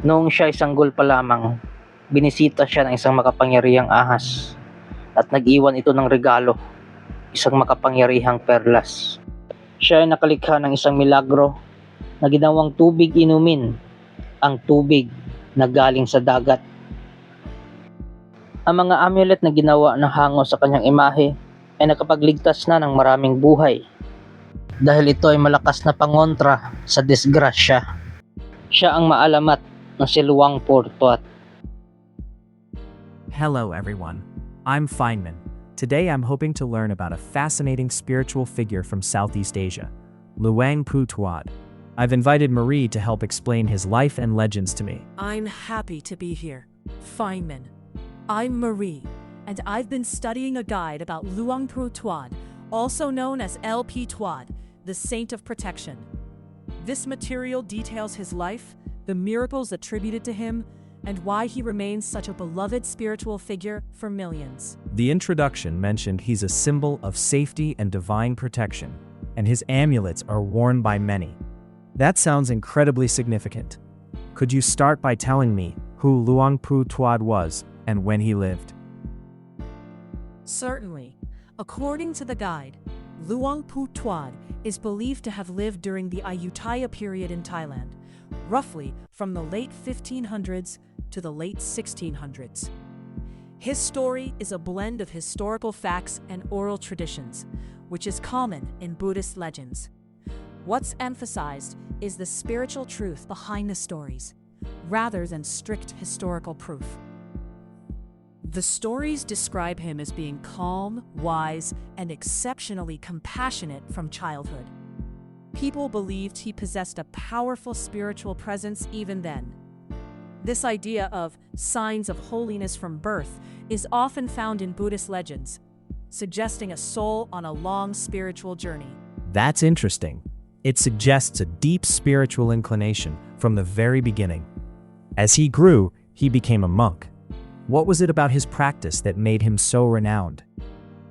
Noong siya ay sanggol pa lamang, binisita siya ng isang makapangyarihang ahas at nag-iwan ito ng regalo, isang makapangyarihang perlas. Siya ay nakalikha ng isang milagro na ginawang tubig inumin, ang tubig na galing sa dagat. Ang mga amulet na ginawa ng hango sa kanyang imahe ay nakapagligtas na ng maraming buhay dahil ito ay malakas na pangontra sa disgrasya. Siya ang maalamat na si Luang Thuad. Hello everyone, I'm Feynman. Today I'm hoping to learn about a fascinating spiritual figure from Southeast Asia, Luang Thuad. I've invited Marie to help explain his life and legends to me. I'm happy to be here, Feynman. I'm Marie, and I've been studying a guide about Luang Thuad, also known as LP Thuad, the Saint of Protection. This material details his life, the miracles attributed to him, and why he remains such a beloved spiritual figure for millions. The introduction mentioned he's a symbol of safety and divine protection, and his amulets are worn by many. That sounds incredibly significant. Could you start by telling me who Luang Thuad was and when he lived? Certainly. According to the guide, Luang Thuad is believed to have lived during the Ayutthaya period in Thailand, roughly from the late 1500s to the late 1600s. His story is a blend of historical facts and oral traditions, which is common in Buddhist legends. What's emphasized is the spiritual truth behind the stories, rather than strict historical proof. The stories describe him as being calm, wise, and exceptionally compassionate from childhood. People believed he possessed a powerful spiritual presence even then. This idea of signs of holiness from birth is often found in Buddhist legends, suggesting a soul on a long spiritual journey. That's interesting. It suggests a deep spiritual inclination from the very beginning. As he grew, he became a monk. What was it about his practice that made him so renowned?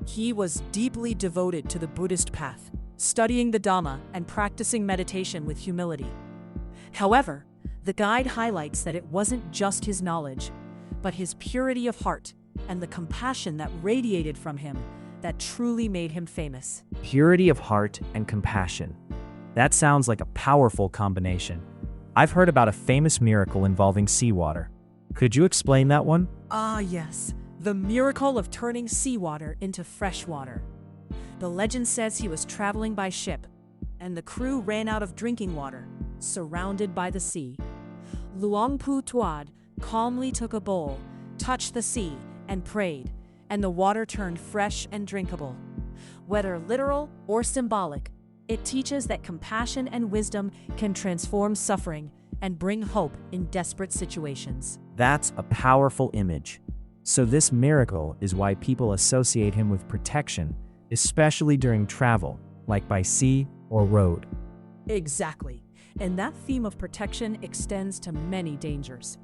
He was deeply devoted to the Buddhist path, studying the Dhamma and practicing meditation with humility. However, the guide highlights that it wasn't just his knowledge, but his purity of heart and the compassion that radiated from him that truly made him famous. Purity of heart and compassion. That sounds like a powerful combination. I've heard about a famous miracle involving seawater. Could you explain that one? Ah, yes, the miracle of turning seawater into fresh water. The legend says he was traveling by ship, and the crew ran out of drinking water, surrounded by the sea. Luang Thuad calmly took a bowl, touched the sea, and prayed, and the water turned fresh and drinkable. Whether literal or symbolic, it teaches that compassion and wisdom can transform suffering and bring hope in desperate situations. That's a powerful image. So this miracle is why people associate him with protection, especially during travel, like by sea or road. Exactly. And that theme of protection extends to many dangers.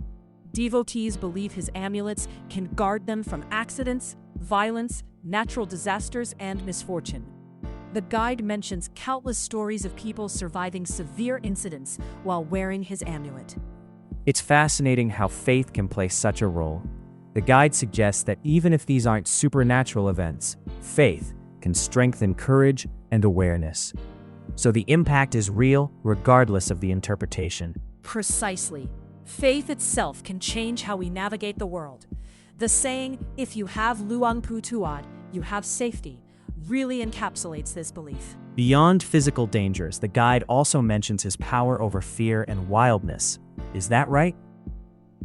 Devotees believe his amulets can guard them from accidents, violence, natural disasters, and misfortune. The guide mentions countless stories of people surviving severe incidents while wearing his amulet. It's fascinating how faith can play such a role. The guide suggests that even if these aren't supernatural events, faith can strengthen courage and awareness. So the impact is real regardless of the interpretation. Precisely. Faith itself can change how we navigate the world. The saying, "If you have Luang Thuad, you have safety," really encapsulates this belief. Beyond physical dangers, the guide also mentions his power over fear and wildness. Is that right?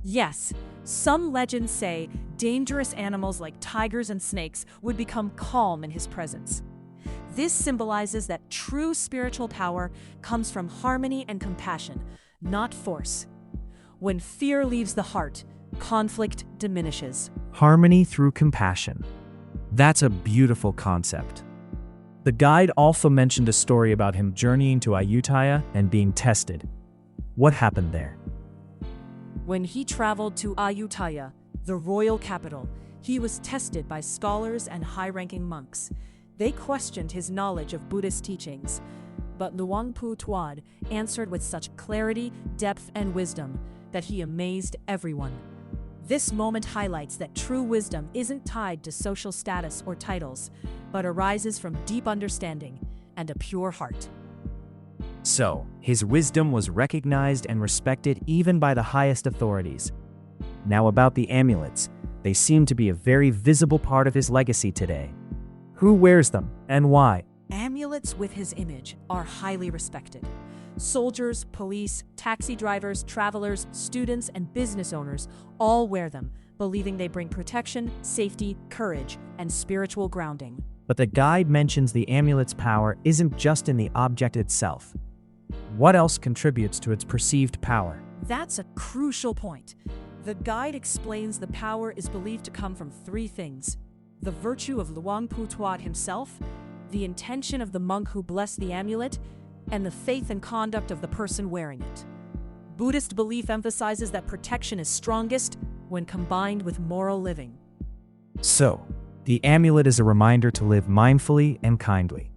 Yes, some legends say dangerous animals like tigers and snakes would become calm in his presence. This symbolizes that true spiritual power comes from harmony and compassion, not force. When fear leaves the heart, conflict diminishes. Harmony through compassion. That's a beautiful concept. The guide also mentioned a story about him journeying to Ayutthaya and being tested. What happened there? When he traveled to Ayutthaya, the royal capital, he was tested by scholars and high-ranking monks. They questioned his knowledge of Buddhist teachings, but Luang Thuad answered with such clarity, depth, and wisdom that he amazed everyone. This moment highlights that true wisdom isn't tied to social status or titles, but arises from deep understanding and a pure heart. So, his wisdom was recognized and respected even by the highest authorities. Now about the amulets, they seem to be a very visible part of his legacy today. Who wears them and why? Amulets with his image are highly respected. Soldiers, police, taxi drivers, travelers, students, and business owners all wear them, believing they bring protection, safety, courage, and spiritual grounding. But the guide mentions the amulet's power isn't just in the object itself. What else contributes to its perceived power? That's a crucial point. The guide explains the power is believed to come from three things: the virtue of Luang Thuad himself, the intention of the monk who blessed the amulet, and the faith and conduct of the person wearing it. Buddhist belief emphasizes that protection is strongest when combined with moral living. So, the amulet is a reminder to live mindfully and kindly.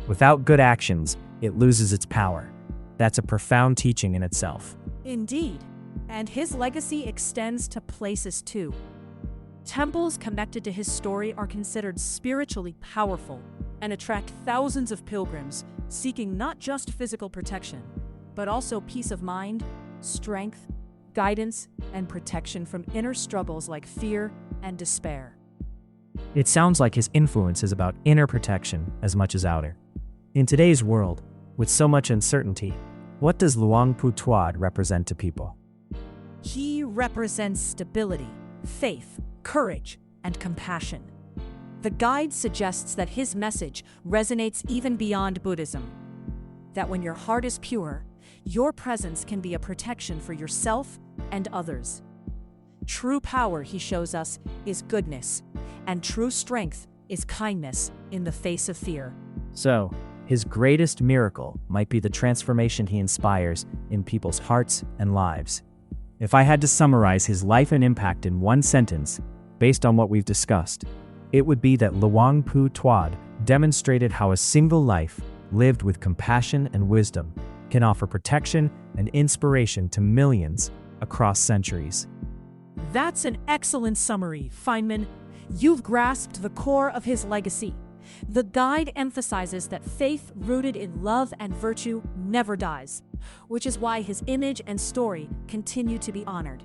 Without good actions, it loses its power. That's a profound teaching in itself. Indeed, and his legacy extends to places too. Temples connected to his story are considered spiritually powerful and attract thousands of pilgrims seeking not just physical protection, but also peace of mind, strength, guidance, and protection from inner struggles like fear and despair. It sounds like his influence is about inner protection as much as outer. In today's world, with so much uncertainty, what does Luang Thuad represent to people? He represents stability, faith, courage, and compassion. The guide suggests that his message resonates even beyond Buddhism, that when your heart is pure, your presence can be a protection for yourself and others. True power, he shows us, is goodness, and true strength is kindness in the face of fear. So, his greatest miracle might be the transformation he inspires in people's hearts and lives. If I had to summarize his life and impact in one sentence, based on what we've discussed, it would be that Luang Thuad demonstrated how a single life, lived with compassion and wisdom, can offer protection and inspiration to millions across centuries. That's an excellent summary, Feynman. You've grasped the core of his legacy. The guide emphasizes that faith rooted in love and virtue never dies, which is why his image and story continue to be honored.